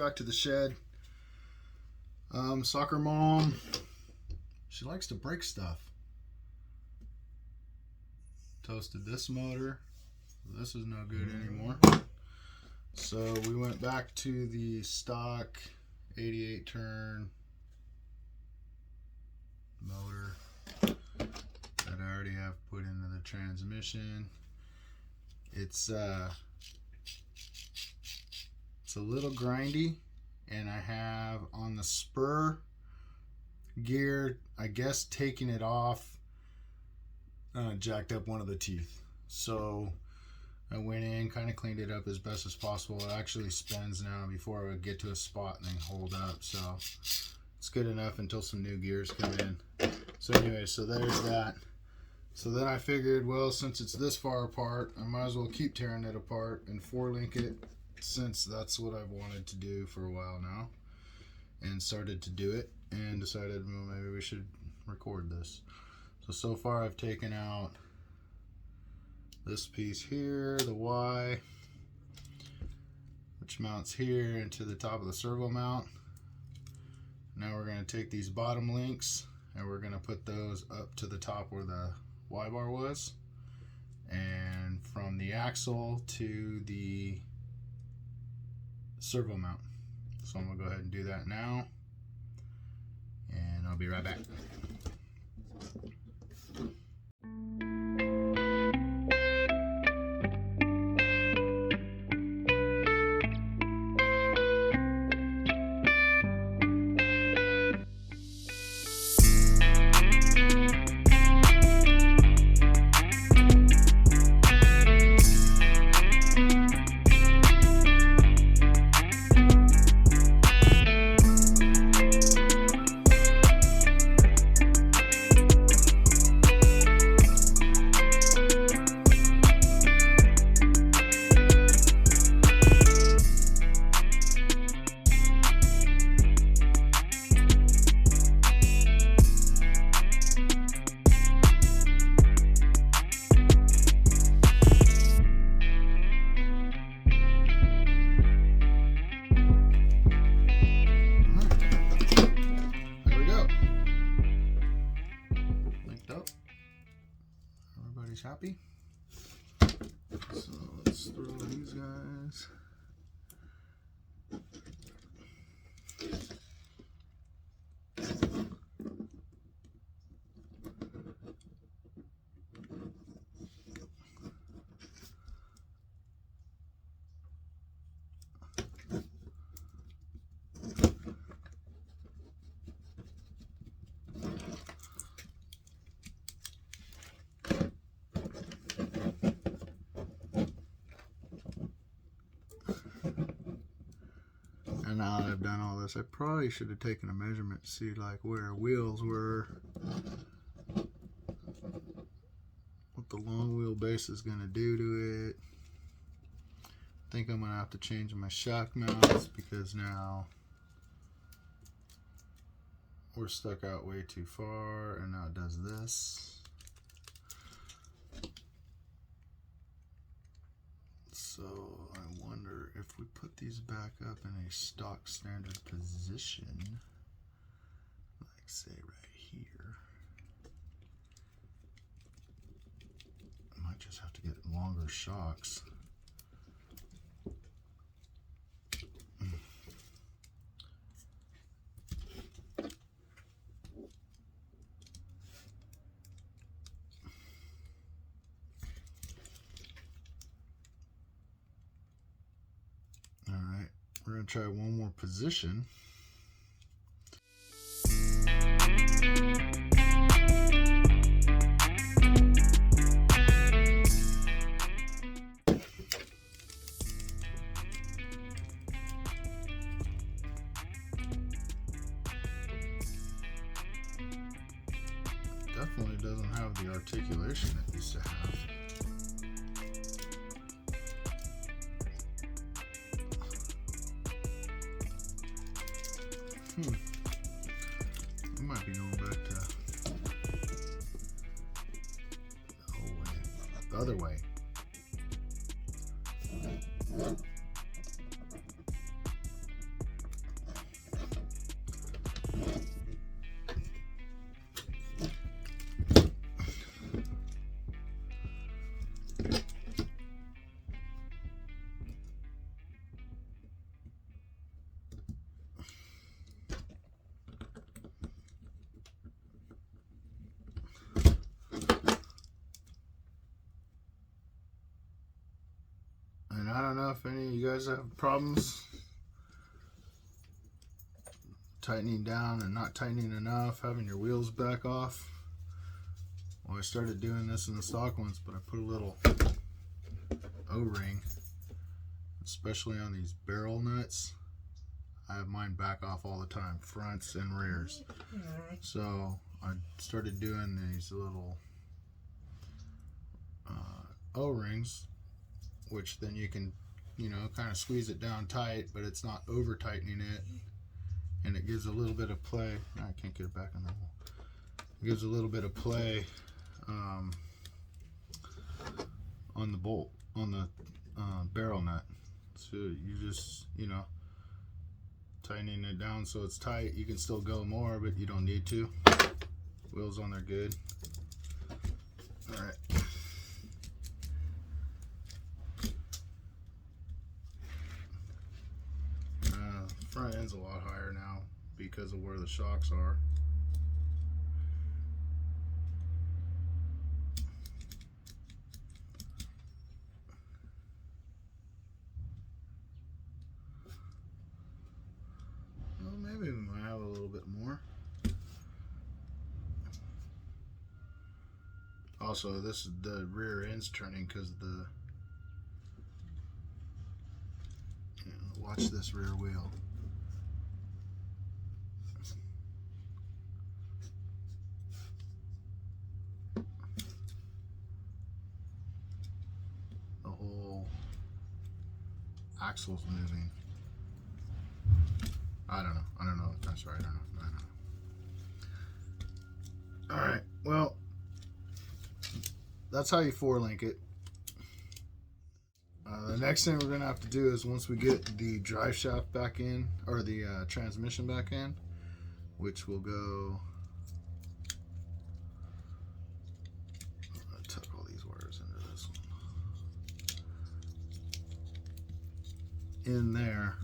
back to the shed. Soccer mom, she likes to break stuff. Toasted this motor. This is no good anymore. So we went back to the stock 88 turn motor that I already have put into the transmission. It's a little grindy, and I have on the spur gear, I guess taking it off, jacked up one of the teeth. So I went in, kind of cleaned it up as best as possible. It actually spins now before I would get to a spot and then hold up. So it's good enough until some new gears come in. So anyway, so there's that. So then I figured, well, since it's this far apart, I might as well keep tearing it apart and 4-link it, since that's what I've wanted to do for a while now. And started to do it and decided, well, maybe we should record this. So far I've taken out this piece here, the Y, which mounts here into the top of the servo mount. Now we're going to take these bottom links and we're going to put those up to the top where the Y bar was, and from the axle to the servo mount. So I'm going to go ahead and do that now, and I'll be right back. Happy? So let's throw these guys. And now that I've done all this, I probably should have taken a measurement to see like where wheels were, what the long wheel base is going to do to it. I think I'm going to have to change my shock mounts because now we're stuck out way too far, and now it does this. So I wonder if we put these back up in a stock standard position, like say right here, I might just have to get longer shocks. We're going to try one more position. Definitely doesn't have the articulation it used to have. I might be going back to the other way. guys have problems tightening down and not tightening enough, having your wheels back off. Well, I started doing this in the stock ones, but I put a little O-ring, especially on these barrel nuts. I have mine back off all the time, fronts and rears. So I started doing these little O-rings, which then you can, you know, kind of squeeze it down tight, but it's not over tightening it, and it gives a little bit of play. I can't get it back on the wall. It gives a little bit of play on the bolt, on the barrel nut. So you just, you know, tightening it down so it's tight. You can still go more, but you don't need to. Wheels on there good. All right. Front end's a lot higher now because of where the shocks are. Well, maybe we might have a little bit more. Also, this is the rear end's turning because the, you know, watch this rear wheel. The whole axle's moving. I don't know. That's right. I don't know. All right. Well, that's how you 4-link it. The next thing we're gonna have to do is, once we get the drive shaft back in, or the transmission back in, which will go. I tuck all these wires into this one. In there,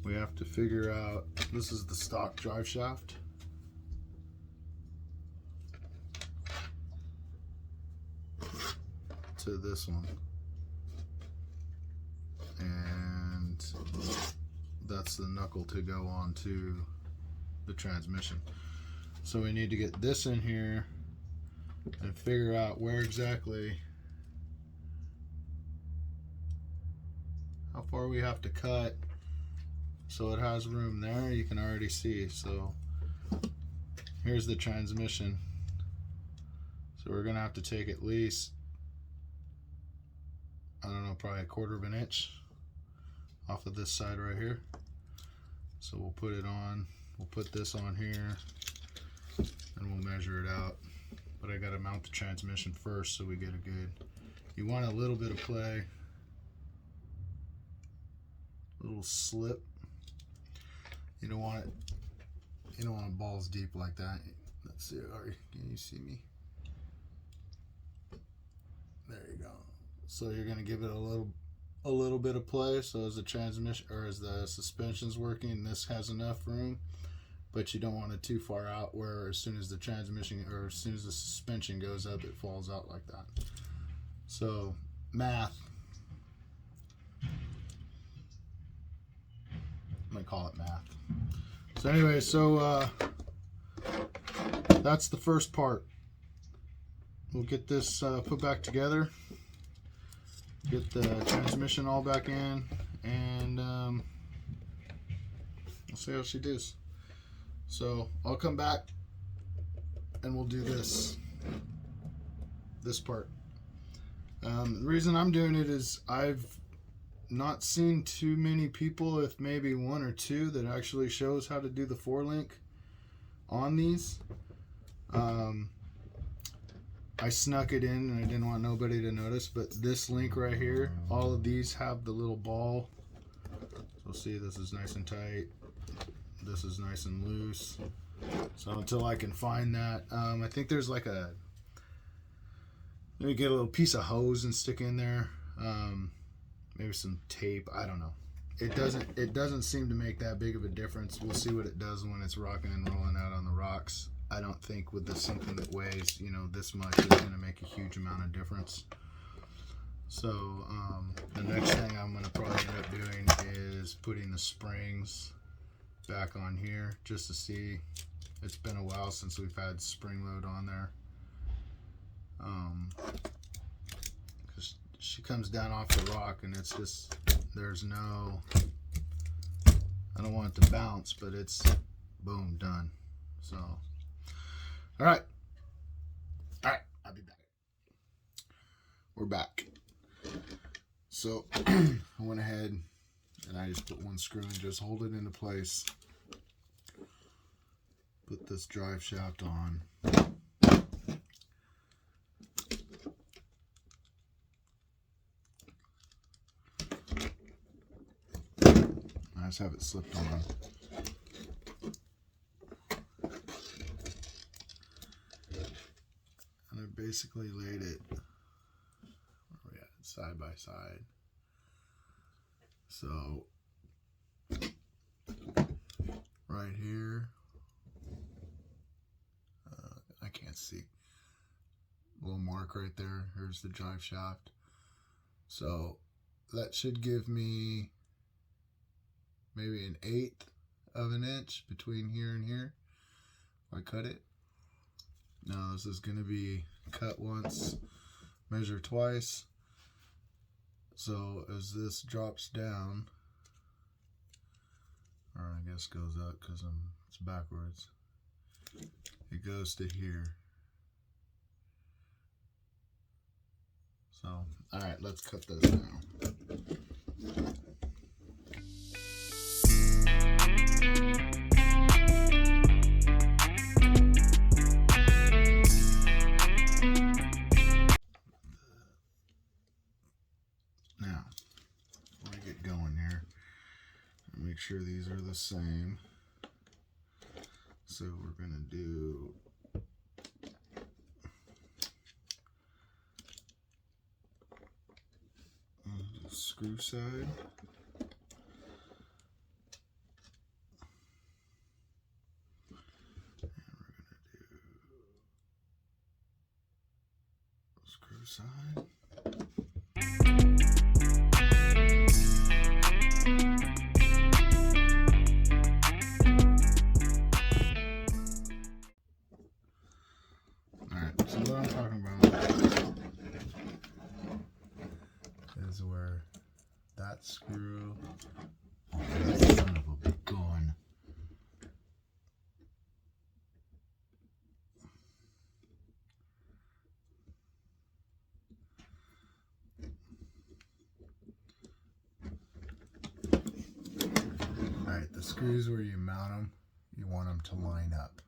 we have to figure out. This is the stock drive shaft. To this one, and that's the knuckle to go on to the transmission. So we need to get this in here and figure out where exactly, how far we have to cut so it has room there. You can already see. So here's the transmission. So we're gonna have to take at least, I don't know, probably 1/4 of an inch off of this side right here. So we'll put it on, we'll put this on here, and we'll measure it out. But I gotta mount the transmission first so we get a good, you want a little bit of play, a little slip. You don't want it, you don't want it balls deep like that. Let's see, can you see me? There you go. So you're going to give it a little bit of play, so as the transmission, or as the suspension's working, this has enough room, but you don't want it too far out where as soon as the transmission, or as soon as the suspension goes up, it falls out like that. So math, I'm going to call it math. So anyway, so that's the first part. We'll get this put back together, get the transmission all back in, and we'll see how she does. So I'll come back and we'll do this part. The reason I'm doing it is I've not seen too many people, if maybe 1 or 2, that actually shows how to do the 4-link on these. I snuck it in and I didn't want nobody to notice, but this link right here, all of these have the little ball. So see, this is nice and tight, this is nice and loose. So until I can find that, I think there's like a, maybe get a little piece of hose and stick in there, maybe some tape, I don't know. It doesn't seem to make that big of a difference. We'll see what it does when it's rocking and rolling out on the rocks. I don't think with this, something that weighs, you know, this much is going to make a huge amount of difference. So the next thing I'm going to probably end up doing is putting the springs back on here just to see. It's been a while since we've had spring load on there. Because she comes down off the rock and it's just, there's no, I don't want it to bounce, but it's boom, done. So, all right, I'll be back. We're back. So I went ahead and I just put one screw and just hold it into place. Put this drive shaft on. I just have it slipped on. And I basically laid it, where are we at? Side by side. So right here, I can't see. A little mark right there. Here's the drive shaft. So that should give me maybe 1/8 of an inch between here and here. If I cut it. Now this is going to be cut once, measure twice. So as this drops down, or I guess goes up because it's backwards, it goes to here. So, all right, let's cut this now. Now, before I get going here, make sure these are the same. So we're gonna do screw side. And we're gonna do screw side. Alright, so what I'm talking about is where that screw, son of a gun. Alright, the screws where you mount them, you want them to line up.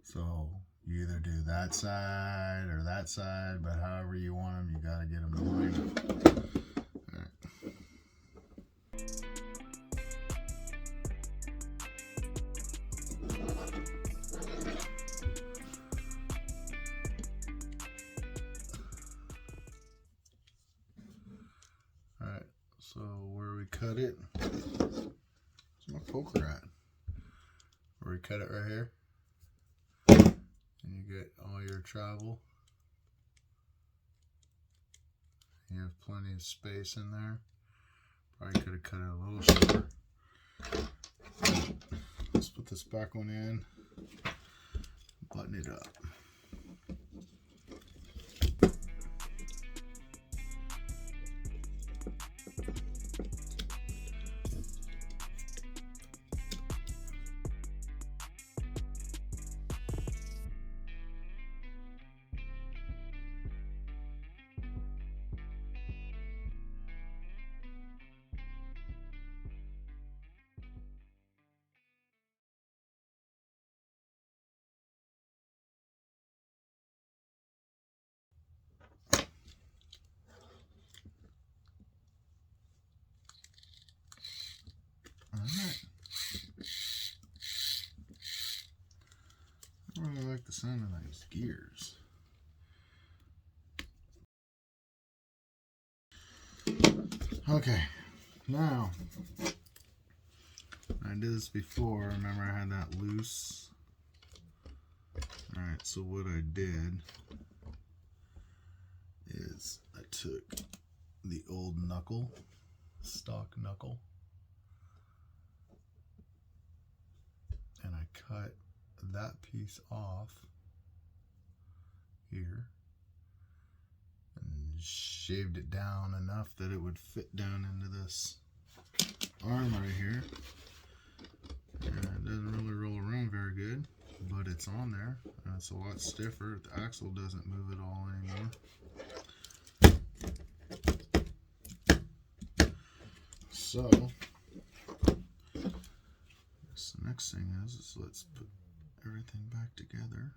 So you either do that side or that side, but however you want them, you got to get them to line up. All right. All right, so where we cut it, where's my poker at? Where we cut it right here. And you get all your travel. You have plenty of space in there. Probably could have cut it a little shorter. Let's put this back one in. Button it up. Alright. I really like the sound of those gears. Okay, now I did this before. Remember I had that loose. Alright, so what I did took the old knuckle, stock knuckle, and I cut that piece off here and shaved it down enough that it would fit down into this arm right here. And it doesn't really roll around very good, but it's on there and it's a lot stiffer. The axle doesn't move at all anymore. So this next thing is let's put everything back together.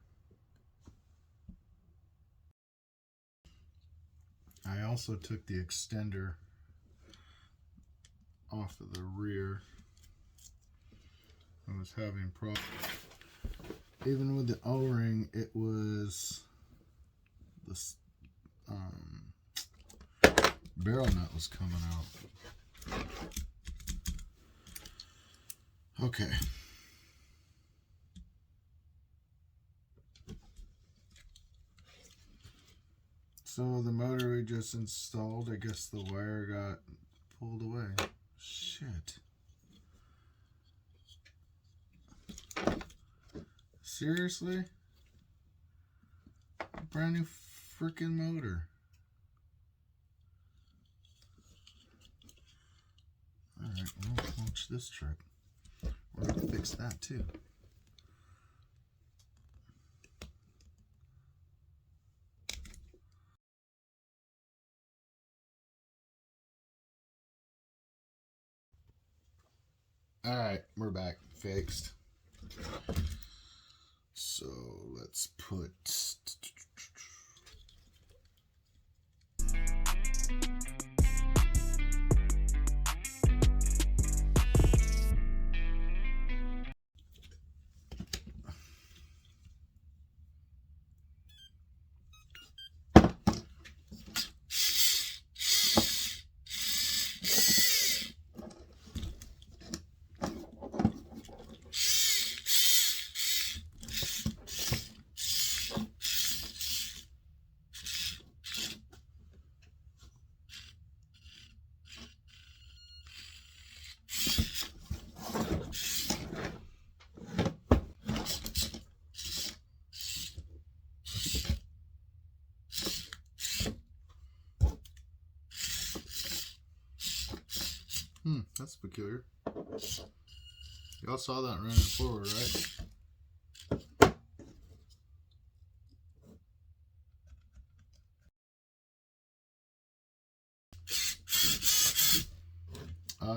I also took the extender off of the rear. I was having problems. Even with the O-ring, it was this barrel nut was coming out. Okay. So the motor we just installed, I guess the wire got pulled away. Shit. Seriously? A brand new freaking motor. Alright, we'll watch this trick. We're going to fix that too. Alright, we're back. Fixed. So let's put that's peculiar. Y'all saw that running forward, right?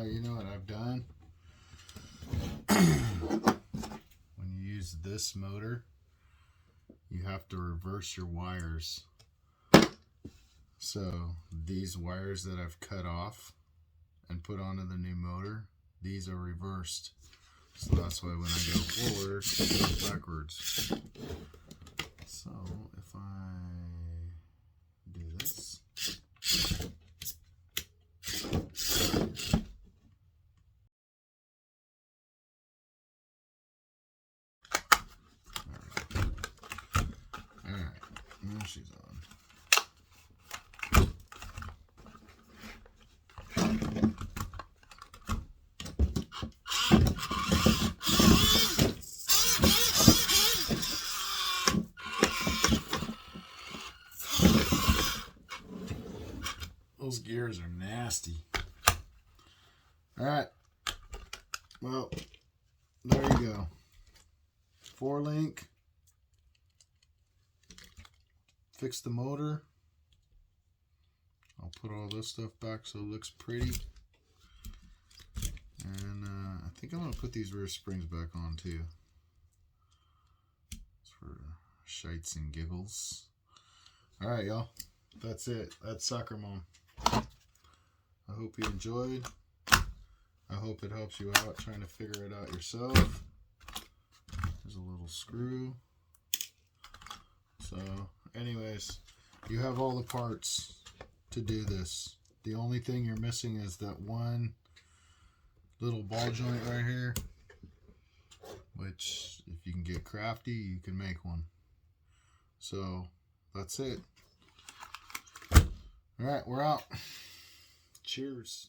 You know what I've done? When you use this motor, you have to reverse your wires. So these wires that I've cut off and put onto the new motor, these are reversed. So that's why when I go forward, it goes backwards. So if I do this, alright, now she's on. Those gears are nasty. Alright. Well, there you go. 4-link. Fix the motor. I'll put all this stuff back so it looks pretty. And I think I'm going to put these rear springs back on too. It's for shites and giggles. Alright, y'all. That's it. That's Soccer Mom. I hope you enjoyed. I hope it helps you out trying to figure it out yourself. There's a little screw. So, anyways, you have all the parts to do this. The only thing you're missing is that one little ball joint right here, which if you can get crafty, you can make one. So, that's it. All right, we're out. Cheers.